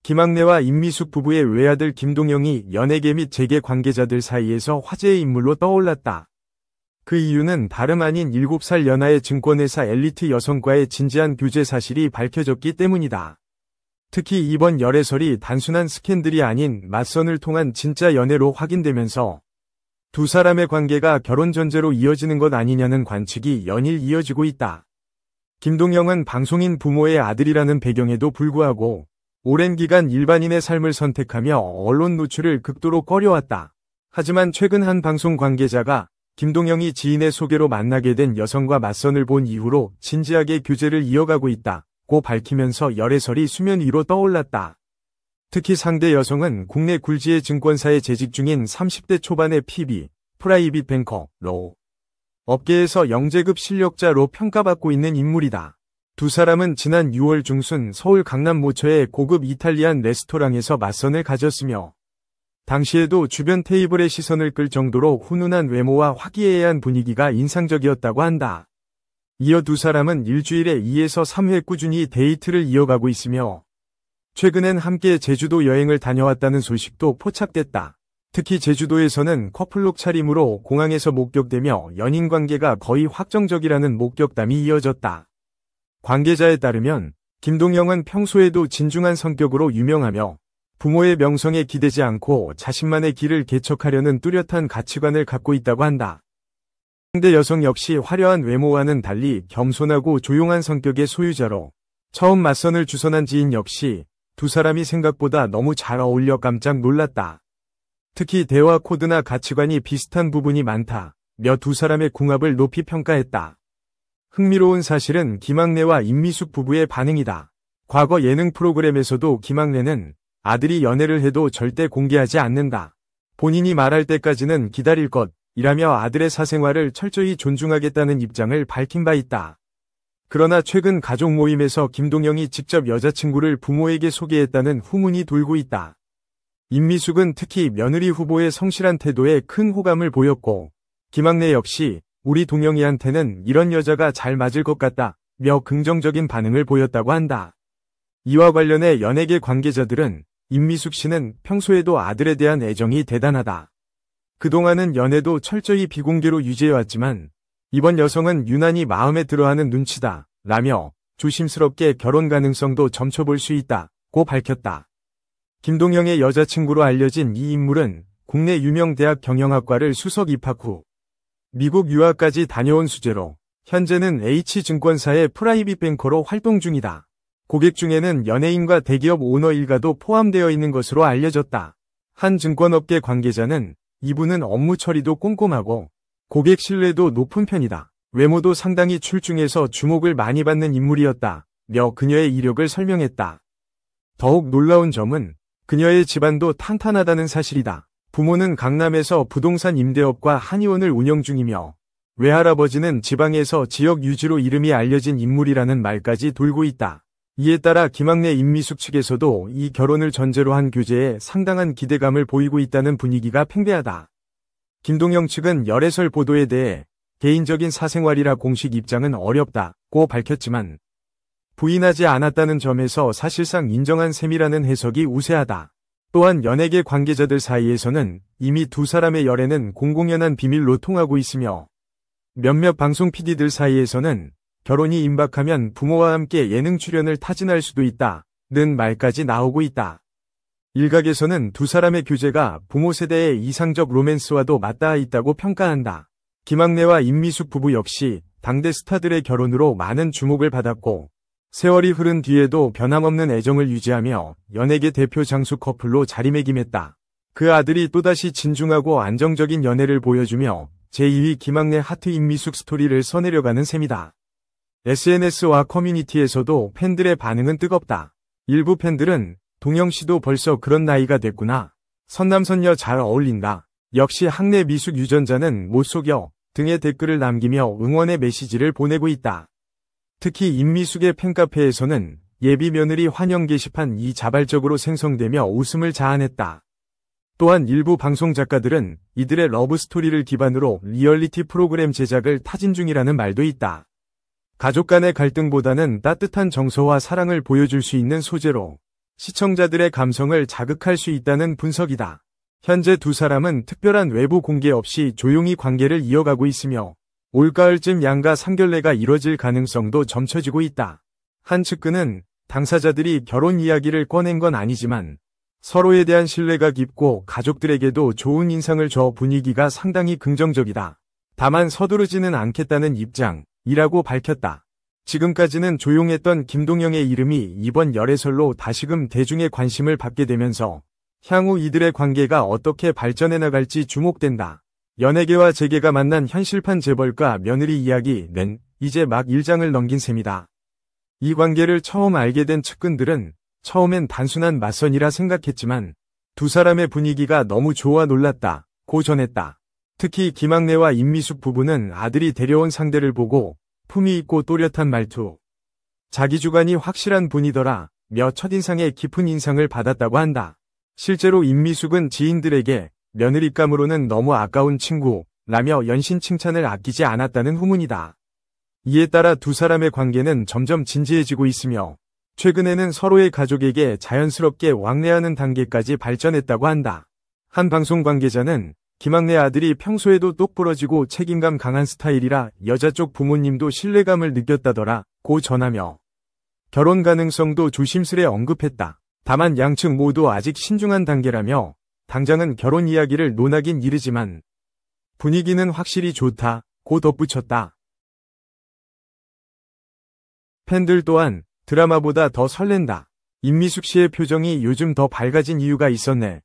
김학래와 임미숙 부부의 외아들 김동영이 연예계 및 재계 관계자들 사이에서 화제의 인물로 떠올랐다. 그 이유는 다름 아닌 7살 연하의 증권회사 엘리트 여성과의 진지한 교제 사실이 밝혀졌기 때문이다. 특히 이번 열애설이 단순한 스캔들이 아닌 맞선을 통한 진짜 연애로 확인되면서 두 사람의 관계가 결혼 전제로 이어지는 것 아니냐는 관측이 연일 이어지고 있다. 김동영은 방송인 부모의 아들이라는 배경에도 불구하고 오랜 기간 일반인의 삶을 선택하며 언론 노출을 극도로 꺼려왔다. 하지만 최근 한 방송 관계자가 김동영이 지인의 소개로 만나게 된 여성과 맞선을 본 이후로 진지하게 교제를 이어가고 있다고 밝히면서 열애설이 수면 위로 떠올랐다. 특히 상대 여성은 국내 굴지의 증권사에 재직 중인 30대 초반의 PB, 프라이빗 뱅커로 업계에서 영재급 실력자로 평가받고 있는 인물이다. 두 사람은 지난 6월 중순 서울 강남 모처의 고급 이탈리안 레스토랑에서 맞선을 가졌으며 당시에도 주변 테이블의 시선을 끌 정도로 훈훈한 외모와 화기애애한 분위기가 인상적이었다고 한다. 이어 두 사람은 일주일에 2에서 3회 꾸준히 데이트를 이어가고 있으며 최근엔 함께 제주도 여행을 다녀왔다는 소식도 포착됐다. 특히 제주도에서는 커플룩 차림으로 공항에서 목격되며 연인 관계가 거의 확정적이라는 목격담이 이어졌다. 관계자에 따르면 김동영은 평소에도 진중한 성격으로 유명하며 부모의 명성에 기대지 않고 자신만의 길을 개척하려는 뚜렷한 가치관을 갖고 있다고 한다. 상대 여성 역시 화려한 외모와는 달리 겸손하고 조용한 성격의 소유자로 처음 맞선을 주선한 지인 역시 두 사람이 생각보다 너무 잘 어울려 깜짝 놀랐다. 특히 대화 코드나 가치관이 비슷한 부분이 많다며 두 사람의 궁합을 높이 평가했다. 흥미로운 사실은 김학래와 임미숙 부부의 반응이다. 과거 예능 프로그램에서도 김학래는 아들이 연애를 해도 절대 공개하지 않는다. 본인이 말할 때까지는 기다릴 것이라며 아들의 사생활을 철저히 존중하겠다는 입장을 밝힌 바 있다. 그러나 최근 가족 모임에서 김동영이 직접 여자친구를 부모에게 소개했다는 후문이 돌고 있다. 임미숙은 특히 며느리 후보의 성실한 태도에 큰 호감을 보였고 김학래 역시 우리 동영이한테는 이런 여자가 잘 맞을 것 같다며 긍정적인 반응을 보였다고 한다. 이와 관련해 연예계 관계자들은 임미숙 씨는 평소에도 아들에 대한 애정이 대단하다. 그동안은 연애도 철저히 비공개로 유지해왔지만 이번 여성은 유난히 마음에 들어하는 눈치다 라며 조심스럽게 결혼 가능성도 점쳐볼 수 있다고 밝혔다. 김동영의 여자친구로 알려진 이 인물은 국내 유명 대학 경영학과를 수석 입학 후 미국 유학까지 다녀온 수재로 현재는 H증권사의 프라이빗 뱅커로 활동 중이다. 고객 중에는 연예인과 대기업 오너 일가도 포함되어 있는 것으로 알려졌다. 한 증권업계 관계자는 이분은 업무 처리도 꼼꼼하고 고객 신뢰도 높은 편이다. 외모도 상당히 출중해서 주목을 많이 받는 인물이었다며 그녀의 이력을 설명했다. 더욱 놀라운 점은 그녀의 집안도 탄탄하다는 사실이다. 부모는 강남에서 부동산 임대업과 한의원을 운영 중이며 외할아버지는 지방에서 지역 유지로 이름이 알려진 인물이라는 말까지 돌고 있다. 이에 따라 김학래 임미숙 측에서도 이 결혼을 전제로 한 교제에 상당한 기대감을 보이고 있다는 분위기가 팽배하다. 김동영 측은 열애설 보도에 대해 개인적인 사생활이라 공식 입장은 어렵다고 밝혔지만 부인하지 않았다는 점에서 사실상 인정한 셈이라는 해석이 우세하다. 또한 연예계 관계자들 사이에서는 이미 두 사람의 열애는 공공연한 비밀로 통하고 있으며 몇몇 방송 PD들 사이에서는 결혼이 임박하면 부모와 함께 예능 출연을 타진할 수도 있다는 말까지 나오고 있다. 일각에서는 두 사람의 교제가 부모 세대의 이상적 로맨스와도 맞닿아 있다고 평가한다. 김학래와 임미숙 부부 역시 당대 스타들의 결혼으로 많은 주목을 받았고 세월이 흐른 뒤에도 변함없는 애정을 유지하며 연예계 대표 장수 커플로 자리매김했다. 그 아들이 또다시 진중하고 안정적인 연애를 보여주며 제2위 김학래 하트 임미숙 스토리를 써내려가는 셈이다. SNS와 커뮤니티에서도 팬들의 반응은 뜨겁다. 일부 팬들은 동영씨도 벌써 그런 나이가 됐구나. 선남선녀 잘 어울린다. 역시 학래 미숙 유전자는 못 속여 등의 댓글을 남기며 응원의 메시지를 보내고 있다. 특히 임미숙의 팬카페에서는 예비 며느리 환영 게시판이 자발적으로 생성되며 웃음을 자아냈다. 또한 일부 방송 작가들은 이들의 러브스토리를 기반으로 리얼리티 프로그램 제작을 타진 중이라는 말도 있다. 가족 간의 갈등보다는 따뜻한 정서와 사랑을 보여줄 수 있는 소재로 시청자들의 감성을 자극할 수 있다는 분석이다. 현재 두 사람은 특별한 외부 공개 없이 조용히 관계를 이어가고 있으며 올가을쯤 양가 상견례가 이뤄질 가능성도 점쳐지고 있다. 한 측근은 당사자들이 결혼 이야기를 꺼낸 건 아니지만 서로에 대한 신뢰가 깊고 가족들에게도 좋은 인상을 줘 분위기가 상당히 긍정적이다. 다만 서두르지는 않겠다는 입장이라고 밝혔다. 지금까지는 조용했던 김동영의 이름이 이번 열애설로 다시금 대중의 관심을 받게 되면서 향후 이들의 관계가 어떻게 발전해 나갈지 주목된다. 연예계와 재계가 만난 현실판 재벌과 며느리 이야기는 이제 막 1장을 넘긴 셈이다. 이 관계를 처음 알게 된 측근들은 처음엔 단순한 맞선이라 생각했지만 두 사람의 분위기가 너무 좋아 놀랐다고 전했다. 특히 김학래와 임미숙 부부는 아들이 데려온 상대를 보고 품위 있고 또렷한 말투, 자기 주관이 확실한 분이더라 며 첫인상에 깊은 인상을 받았다고 한다. 실제로 임미숙은 지인들에게 며느리감으로는 너무 아까운 친구라며 연신 칭찬을 아끼지 않았다는 후문이다. 이에 따라 두 사람의 관계는 점점 진지해지고 있으며 최근에는 서로의 가족에게 자연스럽게 왕래하는 단계까지 발전했다고 한다. 한 방송 관계자는 김학래 아들이 평소에도 똑부러지고 책임감 강한 스타일이라 여자 쪽 부모님도 신뢰감을 느꼈다더라고 전하며 결혼 가능성도 조심스레 언급했다. 다만 양측 모두 아직 신중한 단계라며 당장은 결혼 이야기를 논하긴 이르지만 분위기는 확실히 좋다고 덧붙였다. 팬들 또한 드라마보다 더 설렌다. 임미숙 씨의 표정이 요즘 더 밝아진 이유가 있었네.